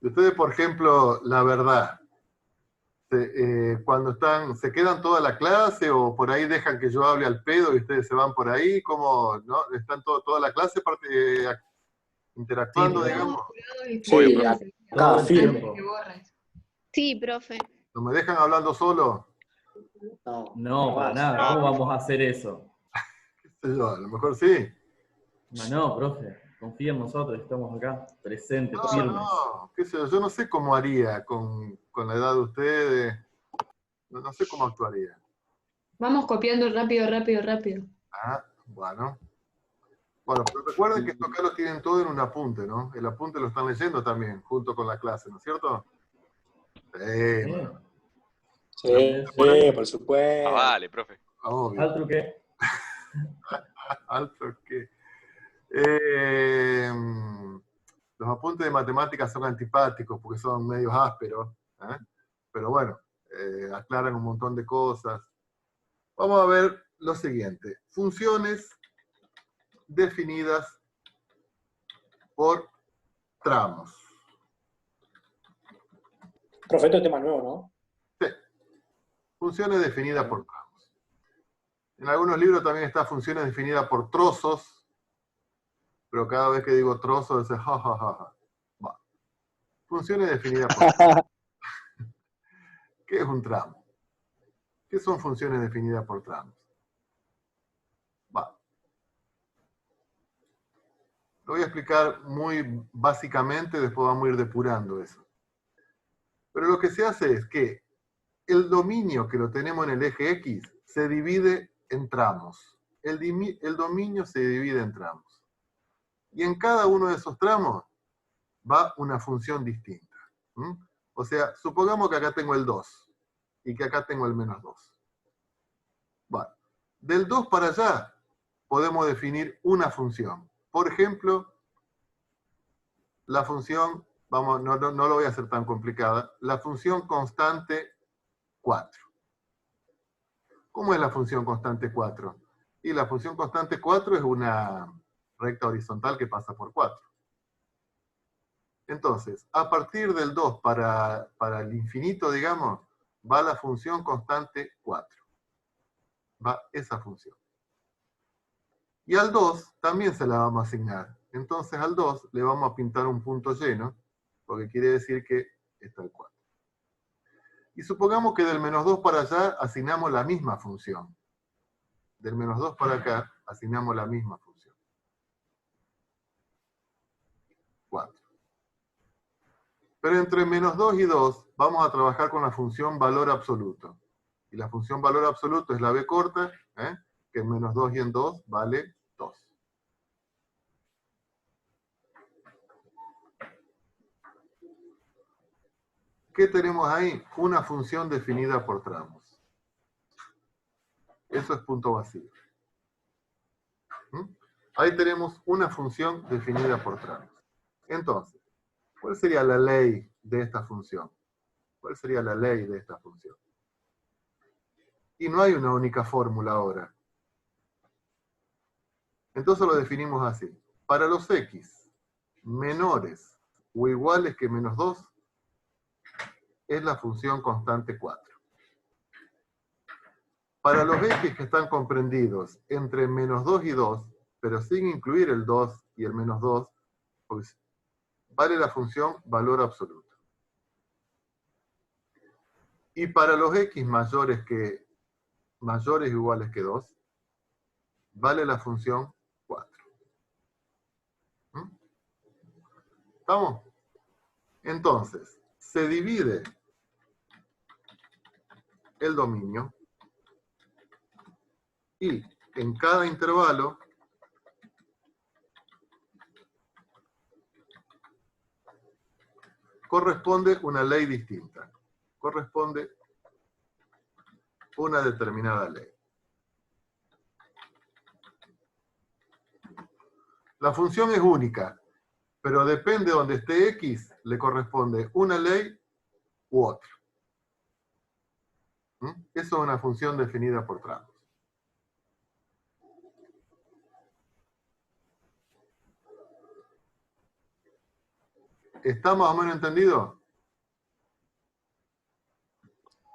Ustedes, por ejemplo, la verdad, cuando se quedan toda la clase o por ahí dejan que yo hable al pedo y ustedes se van por ahí, ¿cómo, no? ¿Están toda la clase Sí, interactuando, profe. digamos? Obvio, Sí, profe. acá Todo el firme. tiempo. Sí, profe. ¿No me dejan hablando solo? No, No, para jamás. nada. No, ¿Cómo por vamos a favor. hacer eso? ¿Qué sé yo? A lo mejor sí. No, profe. Confía en nosotros, estamos acá, presentes, No, firmes. no, qué sé yo no sé cómo haría con la edad de ustedes, no sé cómo actuaría. Vamos copiando rápido, rápido, rápido. Ah, bueno. Bueno, pero recuerden que esto acá lo tienen todo en un apunte, ¿no? El apunte lo están leyendo también, junto con la clase, ¿no es cierto? Sí, bueno, Sí, sí, por supuesto. Ah, vale, profe. obvio. ¿Al truque? Alto que... Eh, los apuntes de matemáticas son antipáticos porque son medios ásperos, ¿eh? Pero bueno, aclaran un montón de cosas. Vamos a ver lo siguiente. Funciones definidas por tramos. Profe, esto es tema nuevo, ¿no? Sí, funciones definidas por tramos. En algunos libros también está funciones definidas por trozos, pero cada vez que digo trozos, es ja, ja, ja, ja. Va. Funciones definidas por tramos. ¿Qué es un tramo? ¿Qué son funciones definidas por tramos? Va. Lo voy a explicar muy básicamente, después vamos a ir depurando eso. Pero lo que se hace es que el dominio que lo tenemos en el eje X se divide en tramos. El dominio se divide en tramos. Y en cada uno de esos tramos va una función distinta. ¿Mm? O sea, supongamos que acá tengo el 2 y que acá tengo el menos 2. Bueno, del 2 para allá podemos definir una función. Por ejemplo, la función, vamos, no lo voy a hacer tan complicada, la función constante 4. ¿Cómo es la función constante 4? Y la función constante 4 es una recta horizontal que pasa por 4. Entonces, a partir del 2 para el infinito, digamos, va la función constante 4. Va esa función. Y al 2 también se la vamos a asignar. Entonces al 2 le vamos a pintar un punto lleno, porque quiere decir que está el 4. Y supongamos que del menos 2 para allá asignamos la misma función. Del menos 2 para acá asignamos la misma función. 4. Pero entre menos 2 y 2 vamos a trabajar con la función valor absoluto. Y la función valor absoluto es la b corta, que en menos 2 y en 2 vale 2. ¿Qué tenemos ahí? Una función definida por tramos. Eso es punto vacío. ¿Mm? Ahí tenemos una función definida por tramos. Entonces, ¿cuál sería la ley de esta función? ¿Cuál sería la ley de esta función? Y no hay una única fórmula ahora. Entonces lo definimos así. Para los x menores o iguales que menos 2, es la función constante 4. Para los x que están comprendidos entre menos 2 y 2, pero sin incluir el 2 y el menos 2, pues vale la función valor absoluto. Y para los x mayores o iguales que 2, vale la función 4. ¿Mm? ¿Estamos? Entonces, se divide el dominio y en cada intervalo corresponde una ley distinta. Corresponde una determinada ley. La función es única, pero depende de donde esté x, le corresponde una ley u otra. Eso es una función definida por tramos. ¿Está más o menos entendido?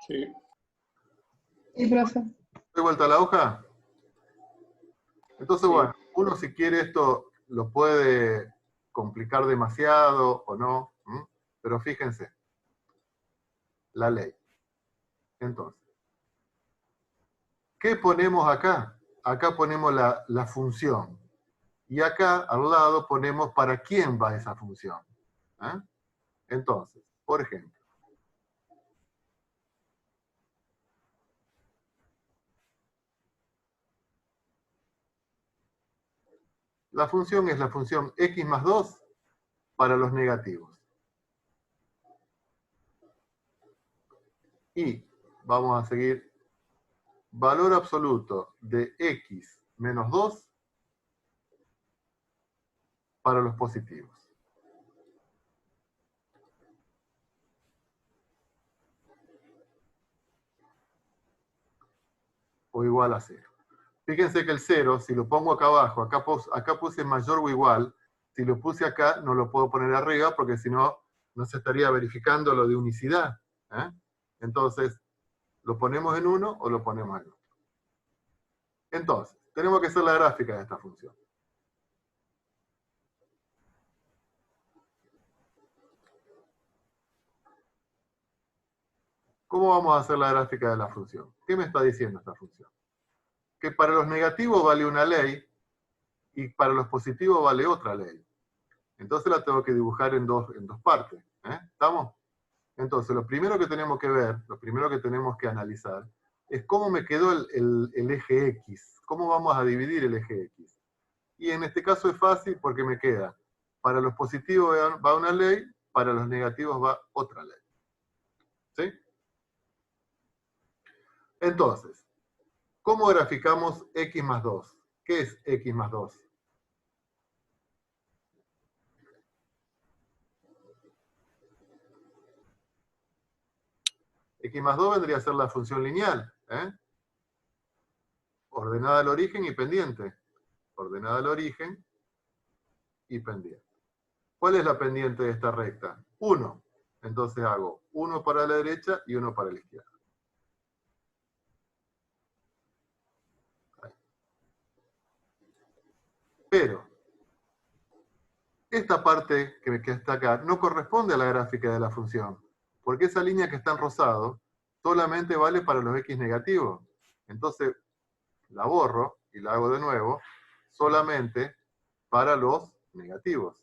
Sí. Sí, profe. ¿Doy vuelta a la hoja? Entonces, Sí. bueno, uno si quiere esto lo puede complicar demasiado o no, pero fíjense, la ley. Entonces, ¿qué ponemos acá? Acá ponemos la función. Y acá al lado ponemos para quién va esa función. ¿Eh? Entonces, por ejemplo, la función es la función x más 2 para los negativos. Y vamos a seguir valor absoluto de x menos 2 para los positivos. O igual a 0. Fíjense que el 0, si lo pongo acá abajo, acá puse mayor o igual, si lo puse acá no lo puedo poner arriba porque si no, no se estaría verificando lo de unicidad. ¿Eh? Entonces, ¿lo ponemos en 1 o lo ponemos en otro? Entonces, tenemos que hacer la gráfica de esta función. ¿Cómo vamos a hacer la gráfica de la función? ¿Qué me está diciendo esta función? Que para los negativos vale una ley y para los positivos vale otra ley. Entonces la tengo que dibujar en dos partes. ¿Estamos? Entonces, lo primero que tenemos que ver, lo primero que tenemos que analizar, es cómo me quedó el eje X. ¿Cómo vamos a dividir el eje X? Y en este caso es fácil porque me queda, para los positivos va una ley, para los negativos va otra ley. ¿Sí? Entonces, ¿cómo graficamos x más 2? ¿Qué es x más 2? X más 2 vendría a ser la función lineal. Ordenada al origen y pendiente. Ordenada al origen y pendiente. ¿Cuál es la pendiente de esta recta? 1. Entonces hago 1 para la derecha y 1 para la izquierda. Ahí. Pero, esta parte que está acá no corresponde a la gráfica de la función, porque esa línea que está en rosado solamente vale para los x negativos. Entonces, la borro y la hago de nuevo solamente para los negativos.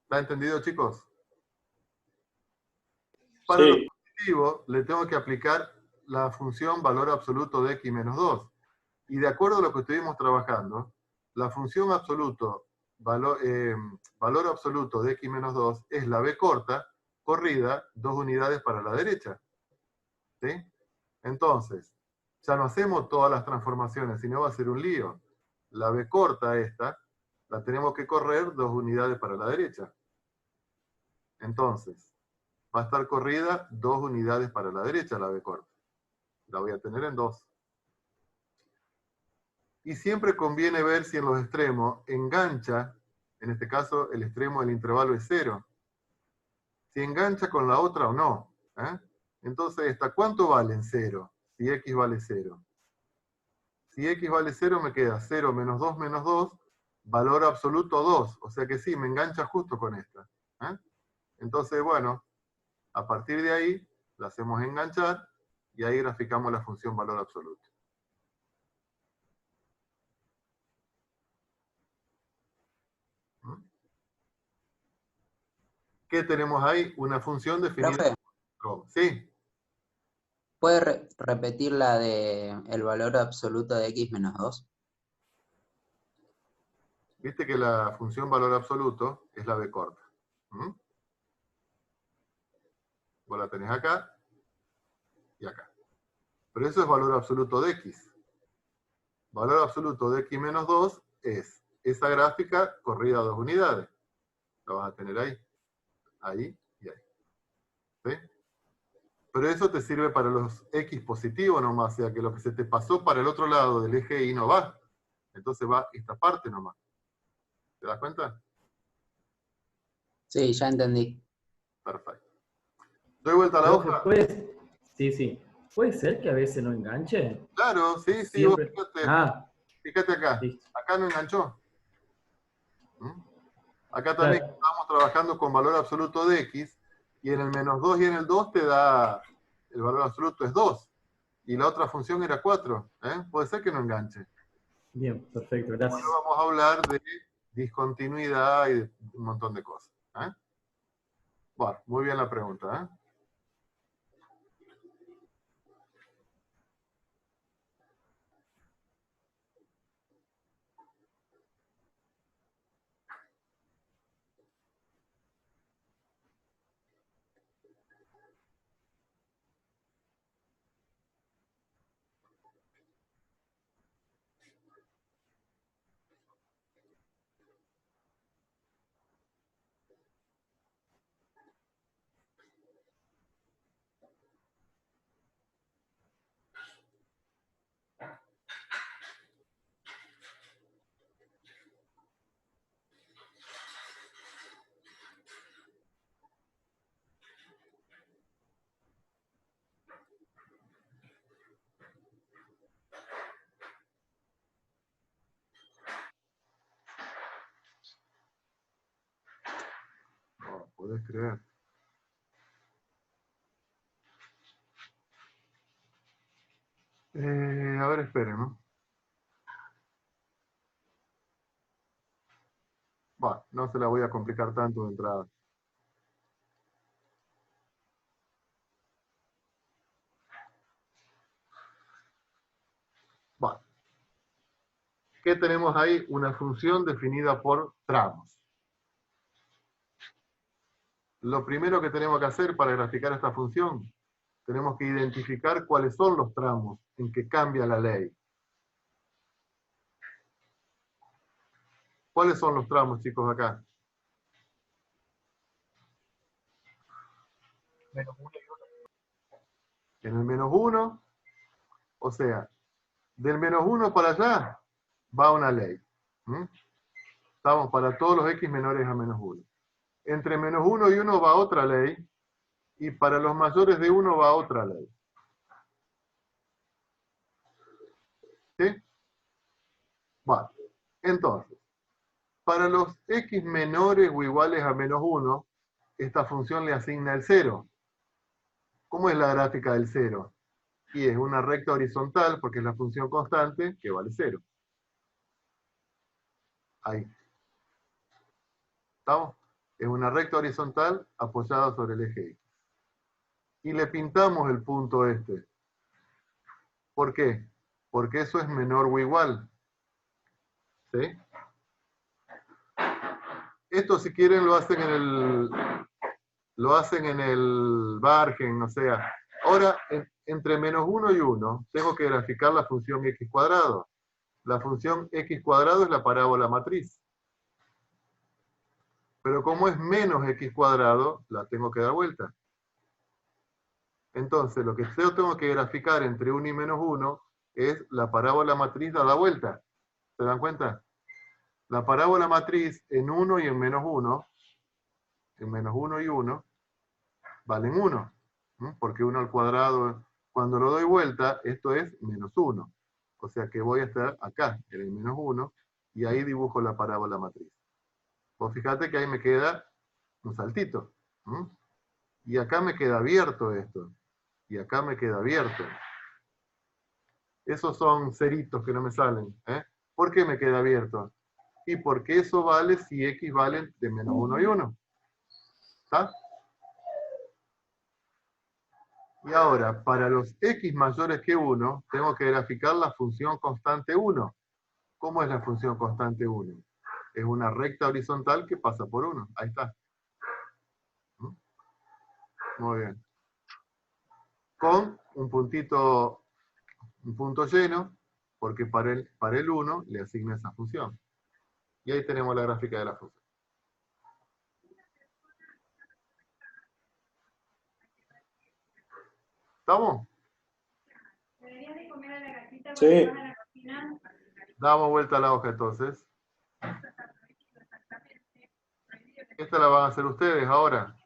¿Está entendido, chicos? Para los Sí. positivos le tengo que aplicar la función valor absoluto de x menos 2. Y de acuerdo a lo que estuvimos trabajando, la función valor absoluto de x menos 2 es la b corta corrida 2 unidades para la derecha. ¿Sí? Entonces, ya no hacemos todas las transformaciones, sino va a ser un lío. La b corta esta, la tenemos que correr 2 unidades para la derecha. Entonces, va a estar corrida 2 unidades para la derecha la b corta. La voy a tener en 2. Y siempre conviene ver si en los extremos engancha, en este caso el extremo del intervalo es 0, si engancha con la otra o no. Entonces, ¿esta cuánto vale en 0? Si x vale 0. Si x vale 0 me queda 0 menos 2, valor absoluto 2. O sea que sí, me engancha justo con esta. Entonces, bueno, a partir de ahí la hacemos enganchar y ahí graficamos la función valor absoluto. ¿Qué tenemos ahí? Una función definida. Profe, ¿Cómo? Sí. ¿puede repetir la de el valor absoluto de x menos 2? Viste que la función valor absoluto es la b corta. Vos la tenés acá y acá. Pero eso es valor absoluto de x. Valor absoluto de x menos 2 es esa gráfica corrida a 2 unidades. La vas a tener ahí. Ahí y ahí. ¿Sí? Pero eso te sirve para los x positivos nomás, o sea que lo que se te pasó para el otro lado del eje y no va. Entonces va esta parte nomás. ¿Te das cuenta? Sí, ya entendí. Perfecto. ¿Doy vuelta a la Profe, hoja? sí. ¿Puede ser que a veces no enganche? Claro, sí, vos Siempre. fíjate acá. Listo. Acá no enganchó. ¿Mm? Acá también Claro. estamos trabajando con valor absoluto de x, y en el -2 y en el 2 te da, el valor absoluto es 2, y la otra función era 4. Puede ser que no enganche. Bien, perfecto, Ahora gracias. vamos a hablar de discontinuidad y de un montón de cosas. Bueno, muy bien la pregunta. No, podés creer. A ver, esperen, ¿no? Bueno, no se la voy a complicar tanto de entrada. Bueno, ¿qué tenemos ahí? Una función definida por tramos. Lo primero que tenemos que hacer para graficar esta función, tenemos que identificar cuáles son los tramos en que cambia la ley. ¿Cuáles son los tramos, chicos, acá? En el -1, o sea, del -1 para allá va una ley. Estamos para todos los x menores a -1. Entre -1 y 1 va otra ley, y para los mayores de 1 va otra ley. ¿Sí? Bueno, entonces, para los x menores o iguales a -1, esta función le asigna el 0. ¿Cómo es la gráfica del 0? Y es una recta horizontal, porque es la función constante, que vale 0. Ahí. ¿Estamos? Es una recta horizontal apoyada sobre el eje X. Y le pintamos el punto este. ¿Por qué? Porque eso es menor o igual. ¿Sí? Esto, si quieren, lo hacen en el Bargen, o sea. Ahora, entre -1 y 1, tengo que graficar la función x cuadrado. La función x cuadrado es la parábola matriz. Pero como es menos x cuadrado, la tengo que dar vuelta. Entonces, lo que yo tengo que graficar entre 1 y -1 es la parábola matriz dada vuelta. ¿Se dan cuenta? La parábola matriz en 1 y en -1, en -1 y 1, valen 1. Porque 1 al cuadrado, cuando lo doy vuelta, esto es -1. O sea que voy a estar acá, en el -1, y ahí dibujo la parábola matriz. Pues fíjate que ahí me queda un saltito. Y acá me queda abierto esto. Y acá me queda abierto. Esos son ceritos que no me salen. ¿Por qué me queda abierto? Y porque eso vale si x valen de -1 y 1. ¿Está? Y ahora, para los x mayores que 1, tengo que graficar la función constante 1. ¿Cómo es la función constante 1? Es una recta horizontal que pasa por 1. Ahí está. Muy bien. Con un puntito, un punto lleno, porque para el 1 le asigna esa función. Y ahí tenemos la gráfica de la función. ¿Estamos? Sí. Damos vuelta a la hoja entonces. Esta la van a hacer ustedes ahora.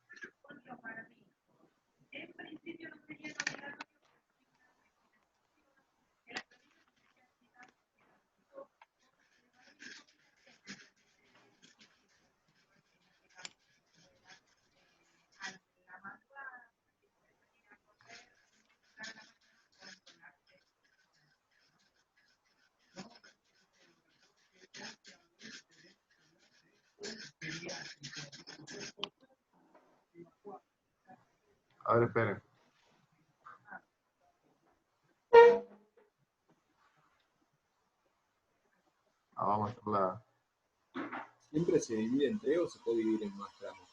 A ver, esperen. Vamos a hacerla. ¿Siempre se divide en 3 o se puede dividir en más tramos?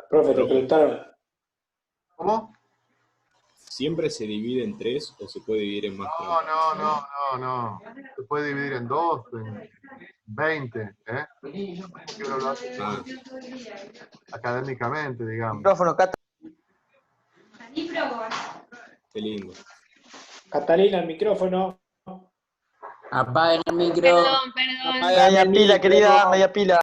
Profe, te preguntaron. ¿Cómo? ¿Siempre se divide en 3 o se puede dividir en más No, tramos? no. Se puede dividir en 2, en 20, ¿eh? Porque uno lo hace Ah, académicamente, digamos. Micrófono, Cata. qué lindo. Catalina, el micrófono. Apaguen el micro. Perdón. Media pila, querida, media pila.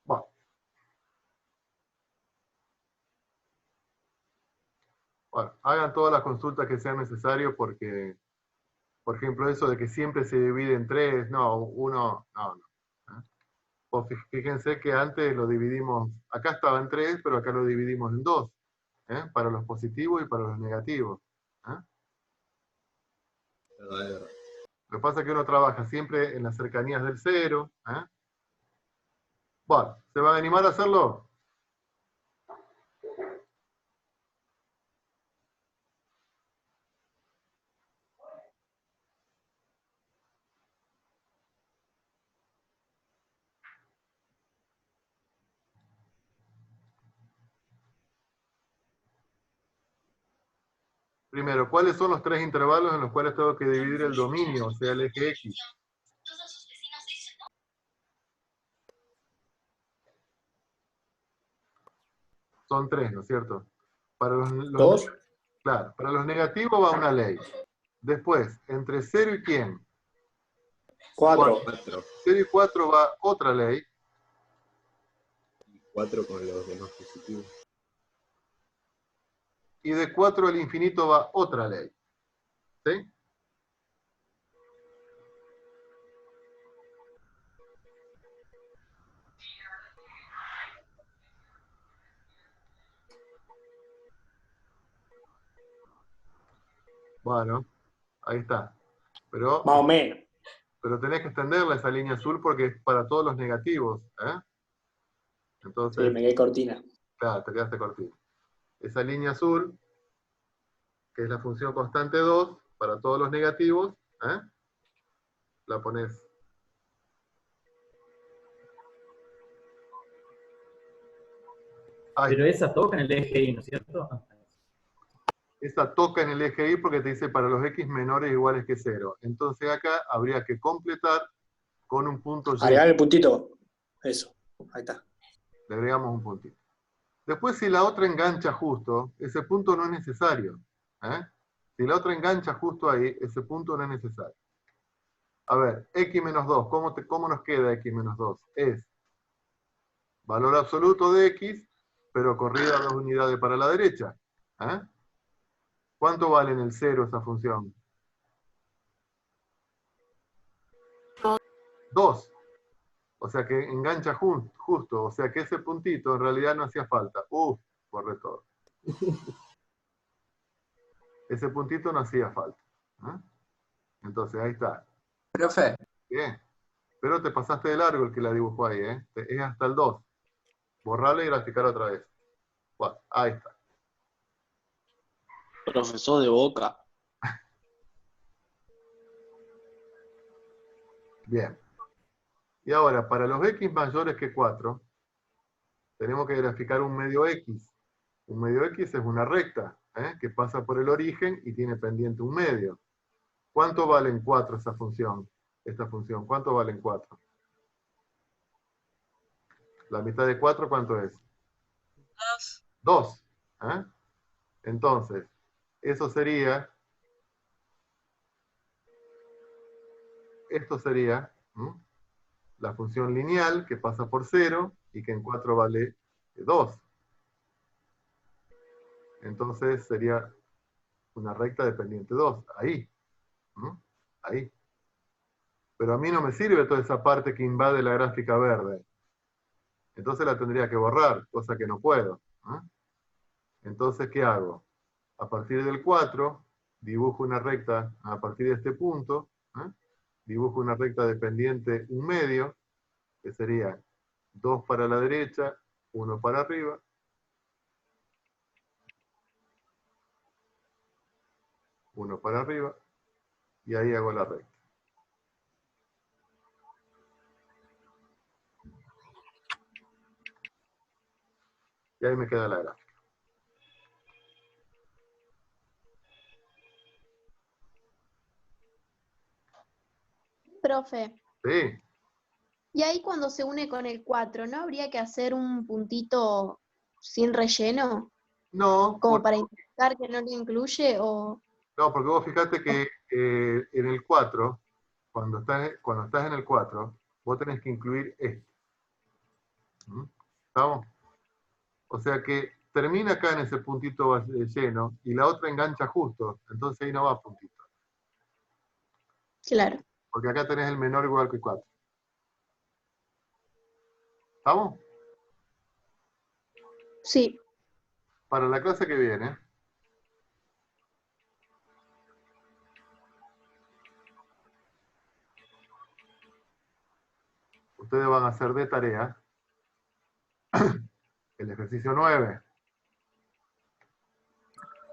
Bueno. Bueno, hagan todas las consultas que sean necesarias porque, por ejemplo, eso de que siempre se divide en 3, no. ¿Eh? O fíjense que antes lo dividimos, acá estaba en 3, pero acá lo dividimos en 2, ¿eh? Para los positivos y para los negativos. ¿Eh? Verdad. Lo que pasa es que uno trabaja siempre en las cercanías del 0. ¿Eh? Bueno, ¿se van a animar a hacerlo? Primero, ¿cuáles son los 3 intervalos en los cuales tengo que dividir el dominio, o sea, el eje X? Son 3, ¿no es cierto? Para ¿Dos? claro, para los negativos va una ley. Después, entre 0 y quién? 4. 4. 0 y 4 va otra ley. Y 4 con los demás positivos. Y de 4 al infinito va otra ley. ¿Sí? Bueno, ahí está. Pero Más o menos. tenés que extenderla esa línea azul porque es para todos los negativos. ¿Eh? Sí, Entonces, me quedé cortina. claro, te quedaste cortito. Esa línea azul, que es la función constante 2, para todos los negativos, ¿eh? La pones. Ahí. Pero esa toca en el eje Y, ¿no es cierto? Esa toca en el eje Y porque te dice para los X menores o iguales que 0. Entonces acá habría que completar con un punto Y. Agregar el puntito. Eso. Ahí está. Le agregamos un puntito. Después, si la otra engancha justo, ese punto no es necesario. ¿Eh? Si la otra engancha justo ahí, ese punto no es necesario. A ver, X menos 2, ¿cómo nos queda X menos 2? Es valor absoluto de X, pero corrida 2 unidades para la derecha. ¿Eh? ¿Cuánto vale en el 0 esa función? 2. O sea que engancha justo. O sea que ese puntito en realidad no hacía falta. Borré todo. Ese puntito no hacía falta. ¿Eh? Entonces ahí está. Profe, Bien. Pero te pasaste de largo el que la dibujó ahí. ¿Eh? Es hasta el 2. Borrarle y graficar otra vez. Bueno, ahí está. Profesor de Boca. Bien. Y ahora, para los X mayores que 4, tenemos que graficar un medio X. Un medio X es una recta, que pasa por el origen y tiene pendiente un medio. ¿Cuánto vale en 4 esa función? Esta función, ¿cuánto vale en 4? La mitad de 4, ¿cuánto es? 2. Entonces, eso sería, esto sería la función lineal que pasa por 0 y que en 4 vale 2. Entonces sería una recta de pendiente 2, ahí. Ahí. Pero a mí no me sirve toda esa parte que invade la gráfica verde. Entonces la tendría que borrar, cosa que no puedo. Entonces, ¿qué hago? A partir del 4, dibujo una recta a partir de este punto, dibujo una recta de pendiente un medio, que sería 2 para la derecha, 1 para arriba, uno para arriba, y ahí hago la recta. Y ahí me queda la gráfica. Profe, Sí, y ahí cuando se une con el 4, ¿no habría que hacer un puntito sin relleno? no, Como para indicar que no lo incluye o... no, porque vos fijate que en el 4, cuando estás en el 4, vos tenés que incluir esto. ¿Estamos? O sea que termina acá en ese puntito lleno y la otra engancha justo, entonces ahí no va puntito. Claro. Porque acá tenés el menor igual que 4. ¿Estamos? Sí. Para la clase que viene, ustedes van a hacer de tarea el ejercicio 9.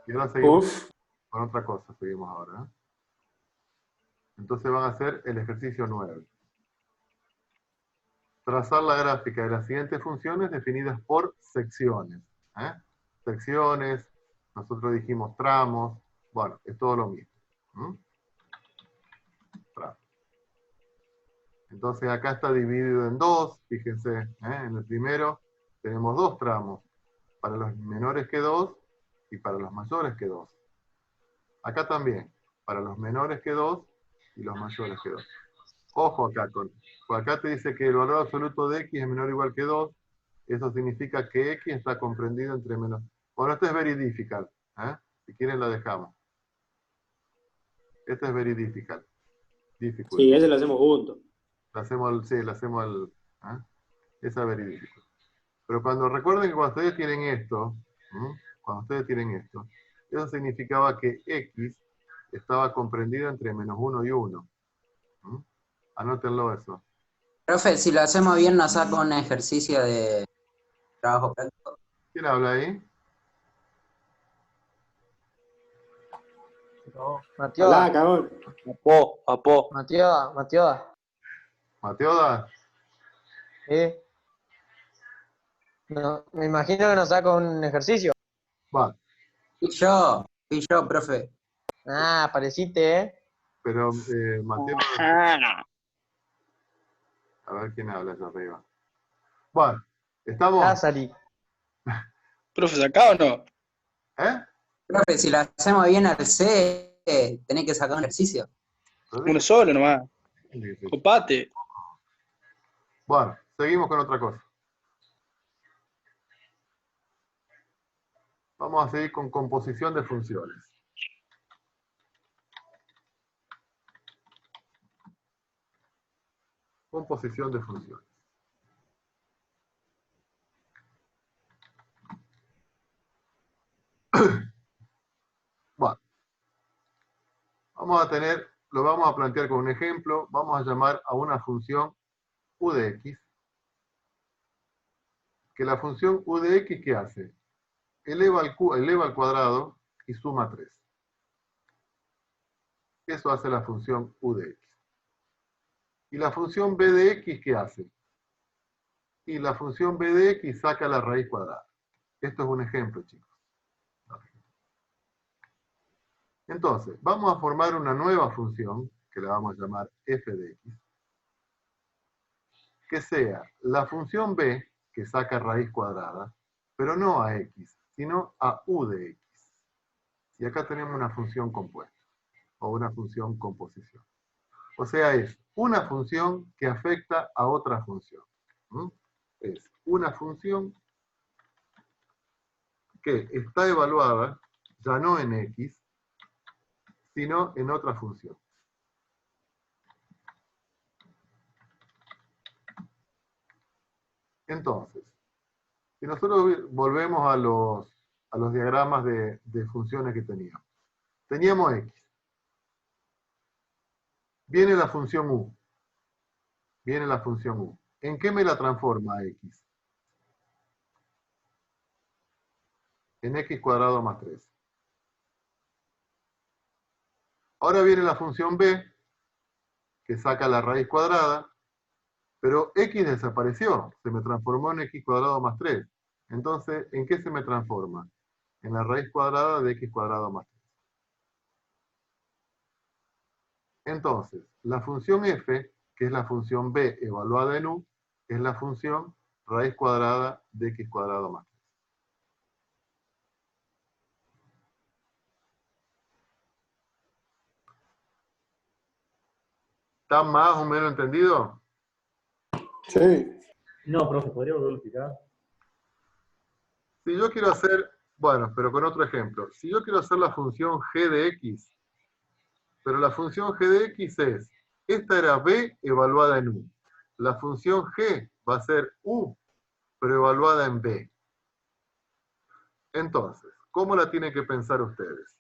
Y ahora seguimos con otra cosa, seguimos ahora. Entonces van a hacer el ejercicio 9. Trazar la gráfica de las siguientes funciones definidas por secciones. Secciones, nosotros dijimos tramos, bueno, es todo lo mismo. Tramos. Entonces acá está dividido en 2, fíjense, en el primero tenemos 2 tramos, para los menores que 2 y para los mayores que 2. Acá también, para los menores que 2 y los mayores que 2. Ojo acá, acá te dice que el valor absoluto de x es menor o igual que 2, eso significa que x está comprendido entre menos... Bueno, este es very difficult, si quieren la dejamos. Este es very difficult. Sí, ese lo hacemos juntos. Esa es very difficult. Pero recuerden que cuando ustedes tienen esto, eso significaba que x estaba comprendido entre menos 1 y 1. Anótenlo eso. Profe, si lo hacemos bien, nos saca un ejercicio de trabajo práctico. ¿Quién habla ahí? No, Hola, Matioda. cagón. Apó. Matioda. ¿Mateoda? No, me imagino que nos saca un ejercicio. Va, Fui yo, profe. Ah, apareciste, pero Mateoda... A ver quién habla allá arriba. Bueno, ¿estamos? Ya salí. ¿Profe, sacá o no? Profe, si lo hacemos bien al C, tenés que sacar un ejercicio. Uno solo nomás. Copate. Bueno, seguimos con otra cosa. Vamos a seguir con composición de funciones. Composición de funciones. Bueno, lo vamos a plantear con un ejemplo. Vamos a llamar a una función u de x. Que la función u de x, ¿qué hace? Eleva al cuadrado y suma 3. Eso hace la función u de x. ¿Y la función b de x qué hace? Y la función b de x saca la raíz cuadrada. Esto es un ejemplo, chicos. Entonces, vamos a formar una nueva función, que la vamos a llamar f de x, que sea la función b, que saca raíz cuadrada, pero no a x, sino a u de x. Y acá tenemos una función compuesta, o una función composición. O sea, es una función que afecta a otra función. Es una función que está evaluada ya no en x, sino en otra función. Entonces, si nosotros volvemos a los diagramas de funciones que teníamos. Teníamos x. Viene la función u. Viene la función u. ¿En qué me la transforma x? En x cuadrado más 3. Ahora viene la función b, que saca la raíz cuadrada, pero x desapareció, se me transformó en x cuadrado más 3. Entonces, ¿en qué se me transforma? En la raíz cuadrada de x cuadrado más 3. Entonces, la función f, que es la función b evaluada en u, es la función raíz cuadrada de x cuadrado más 3. ¿Está más o menos entendido? Sí. No, profe, ¿podría volverlo a explicar? Si yo quiero hacer, bueno, pero con otro ejemplo. Si yo quiero hacer la función g de x, pero la función g de x es, esta era b evaluada en u. La función g va a ser u, pero evaluada en b. Entonces, ¿cómo la tienen que pensar ustedes?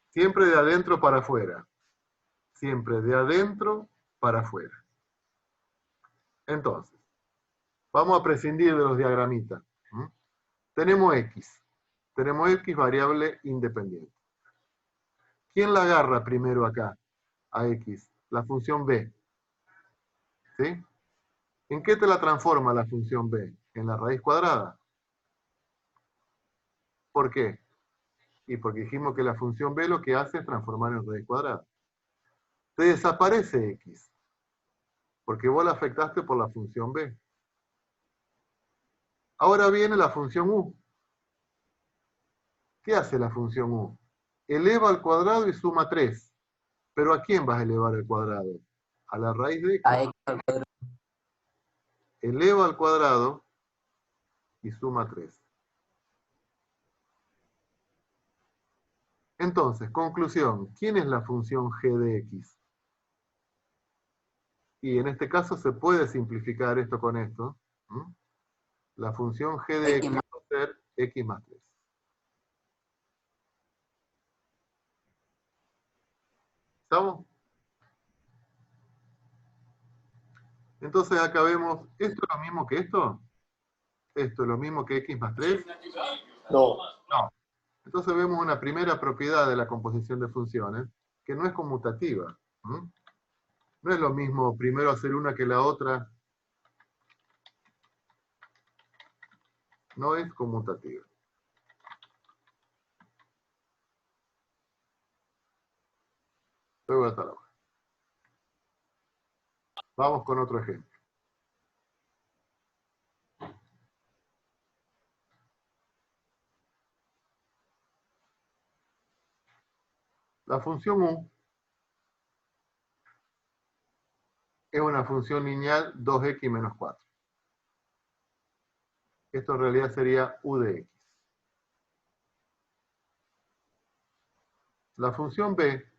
Siempre de adentro para afuera. Siempre de adentro para afuera. Entonces, vamos a prescindir de los diagramitas. Tenemos x. Tenemos x variable independiente. ¿Quién la agarra primero acá? A x. La función b. ¿Sí? ¿En qué te la transforma la función b? En la raíz cuadrada. ¿Por qué? Y porque dijimos que la función b lo que hace es transformar en raíz cuadrada. Te desaparece x. Porque vos la afectaste por la función b. Ahora viene la función u. ¿Qué hace la función u? Eleva al cuadrado y suma 3. ¿Pero a quién vas a elevar el cuadrado? A la raíz de x. A x al cuadrado. Eleva al cuadrado y suma 3. Entonces, conclusión. ¿Quién es la función g de x? Y en este caso se puede simplificar esto con esto. La función g de x va a ser x más 3. ¿Estamos? Entonces acá vemos, ¿esto es lo mismo que esto? ¿Esto es lo mismo que x más 3? No. No. Entonces vemos una primera propiedad de la composición de funciones, que no es conmutativa. No es lo mismo primero hacer una que la otra. No es conmutativa. Luego hasta la hoja. Vamos con otro ejemplo. La función u es una función lineal 2x menos 4. Esto en realidad sería u de x. La función b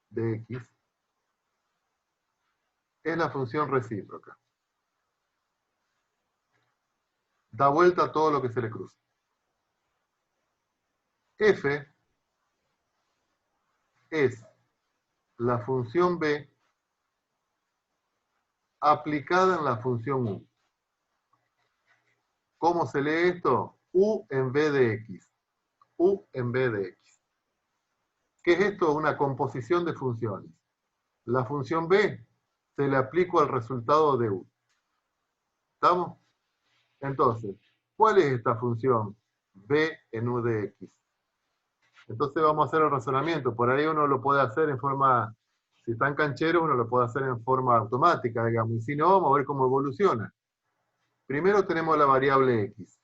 de x es la función recíproca. Da vuelta a todo lo que se le cruza. F es la función b aplicada en la función u. ¿Cómo se lee esto? U en b de x. U en b de x. ¿Qué es esto? Una composición de funciones. La función b se le aplica al resultado de u. ¿Estamos? Entonces, ¿cuál es esta función? B en U de X. Entonces vamos a hacer el razonamiento. Por ahí uno lo puede hacer en forma, si están cancheros, uno lo puede hacer en forma automática, digamos. Y si no, vamos a ver cómo evoluciona. Primero tenemos la variable X.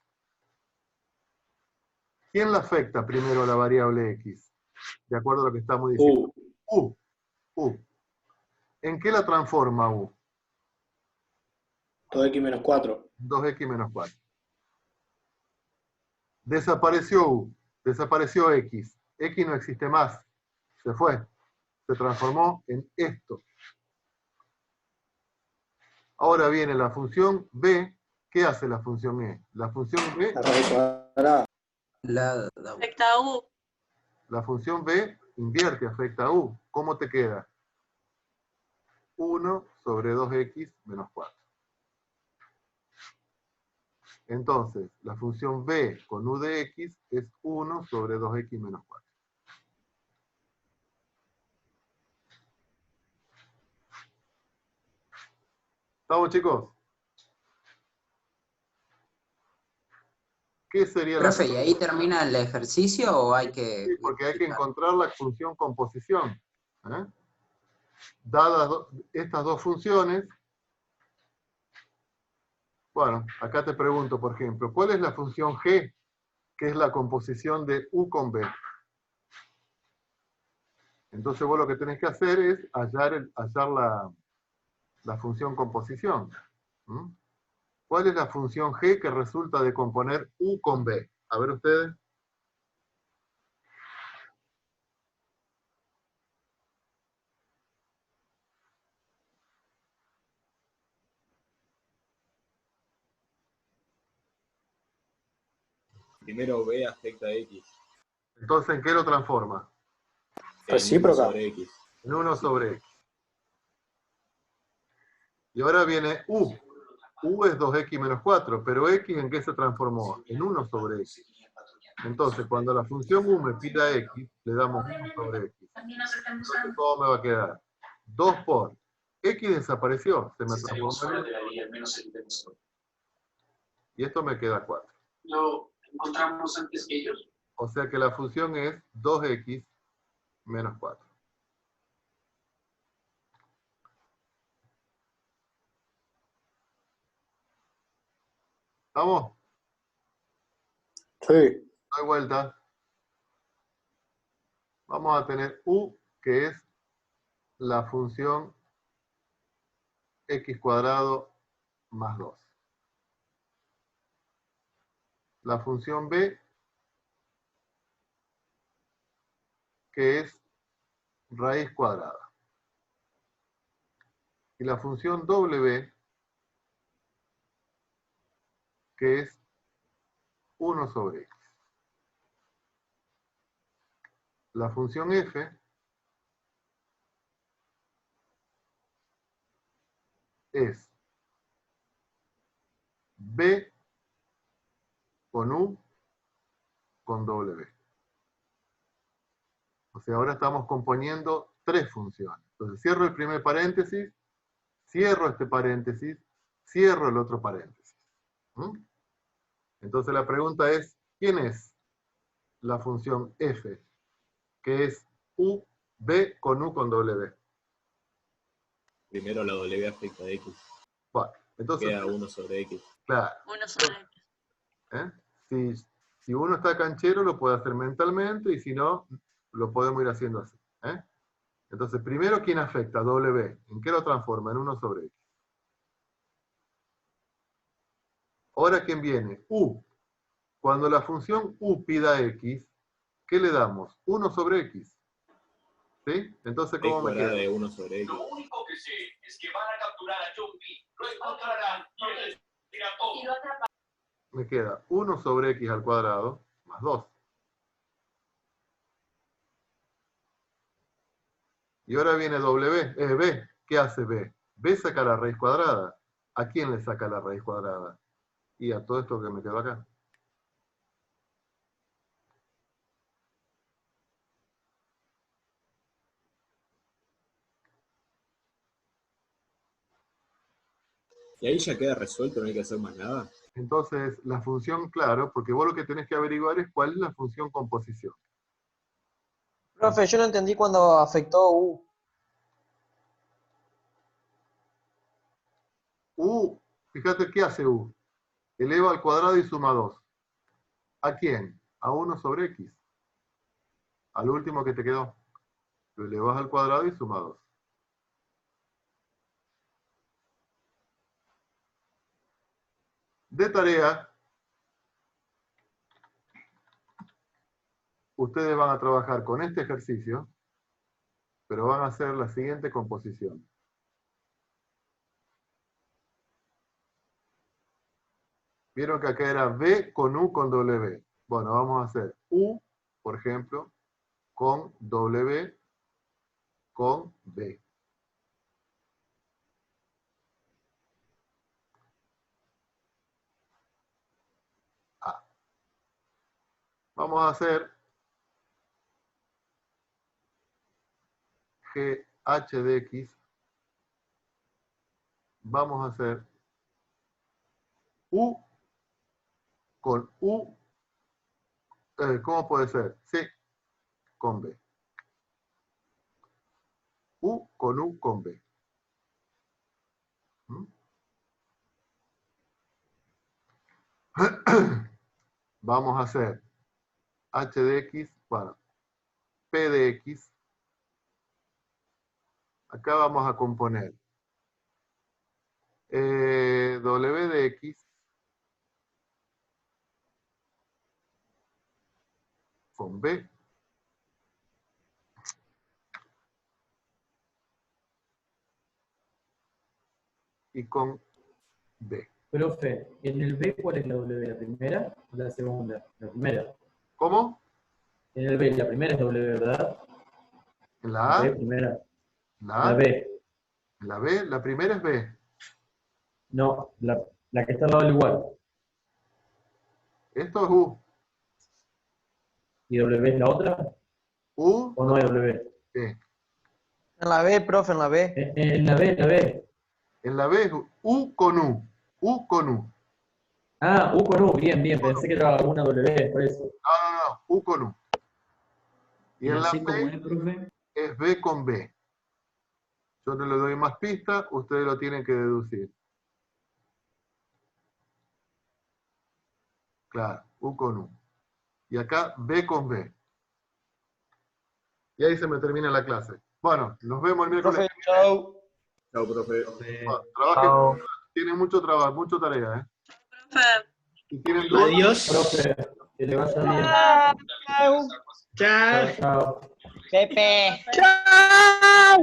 ¿Quién la afecta primero a la variable X? De acuerdo a lo que estamos diciendo. U. ¿En qué la transforma U? 2x menos 4. 2x menos 4. Desapareció U. Desapareció X. X no existe más. Se fue. Se transformó en esto. Ahora viene la función B. ¿Qué hace la función E? La función B. La raíz cuadrada. Afecta a U. La función B invierte, afecta a U. ¿Cómo te queda? 1 sobre 2x menos 4. Entonces, la función B con U de X es 1 sobre 2x menos 4. ¿Estamos, chicos? ¿Qué sería la Profe, ¿y ahí termina el ejercicio o hay que...? Sí, porque hay que encontrar la función composición. Dadas estas dos funciones, bueno, acá te pregunto, por ejemplo, ¿cuál es la función G, que es la composición de U con B? Entonces vos lo que tenés que hacer es hallar la función composición. ¿Cuál es la función G que resulta de componer U con B? A ver ustedes. Primero B afecta a X. Entonces, ¿en qué lo transforma? Recíproca. Sobre X. En 1 sobre X. Y ahora viene U. U es 2x menos 4, pero X ¿en qué se transformó? En 1 sobre X. Entonces, cuando la función U me pida X, le damos 1 sobre X. Entonces, ¿cómo me va a quedar? 2 por X desapareció, se me transformó en 1. Y esto me queda 4. Lo encontramos antes que ellos. O sea que la función es 2x menos 4. ¿Estamos? Sí. Doy vuelta. Vamos a tener U, que es la función x cuadrado más 2. La función B, que es raíz cuadrada. Y la función W, que es 1 sobre x. La función F es B con U con W. O sea, ahora estamos componiendo 3 funciones. Entonces cierro el primer paréntesis, cierro este paréntesis, cierro el otro paréntesis. Entonces la pregunta es, ¿quién es la función F? Que es U, B con U con W. Primero la W afecta a X. Bueno, entonces, queda 1 sobre X. Claro. 1 sobre X. Si uno está canchero, lo puede hacer mentalmente, y si no, lo podemos ir haciendo así. Entonces, primero, ¿quién afecta? W. ¿En qué lo transforma? En 1 sobre X. Ahora, ¿quién viene? U. Cuando la función U pida X, ¿qué le damos? 1 sobre X. ¿Sí? Entonces, ¿cómo me queda? De 1 sobre X. Lo único que sé es que van a capturar a Chompi, lo encontrarán y les dirá todo. Y lo atrapa. Me queda 1 sobre X al cuadrado más 2. Y ahora viene B. ¿Qué hace B? B saca la raíz cuadrada. ¿A quién le saca la raíz cuadrada? Y a todo esto que me quedó acá. Y ahí ya queda resuelto, no hay que hacer más nada. Entonces, la función, claro, porque vos lo que tenés que averiguar es cuál es la función composición. Profe, yo no entendí cuando afectó U. U, fíjate qué hace U. Eleva al cuadrado y suma 2. ¿A quién? A 1 sobre X. Al último que te quedó. Lo elevas al cuadrado y suma 2. De tarea, ustedes van a trabajar con este ejercicio, pero van a hacer la siguiente composición. Vieron que acá era B con U con W. Bueno, vamos a hacer U, por ejemplo, con W con B. A. Vamos a hacer GH de X. Vamos a hacer U con U. ¿Cómo puede ser? C con B. U con U con B. ¿Mm? Vamos a hacer H de X, bueno, P de X. Acá vamos a componer W de X con B. Y con B. Profe, ¿en el B cuál es la W? ¿La primera o la segunda? La primera. ¿Cómo? En el B, la primera es W, ¿verdad? En la A. B, primera. La B. La B, la primera es B. No, la que está al lado del igual. Esto es U. ¿Y W es la otra? U. ¿O no hay W? B. En la B, profe, en la B. En la B, en la B. En la B es U con U. U con U. Ah, U con U, bien, bien. Pensé que era una W, por eso. No, U con U. Y en la C como B es, profe? es B con B. Yo no le doy más pistas, ustedes lo tienen que deducir. Claro, U con U. Y acá B con B. Y ahí se me termina la clase. Bueno, nos vemos el miércoles. Profe, chau. Chao, profe. Bueno, trabajen, tienen mucho trabajo, mucha tarea, ¿eh? Si tienen dudas, Adiós. Profe, que le vaya bien. Chao. Chao, chao. Pepe. Chao.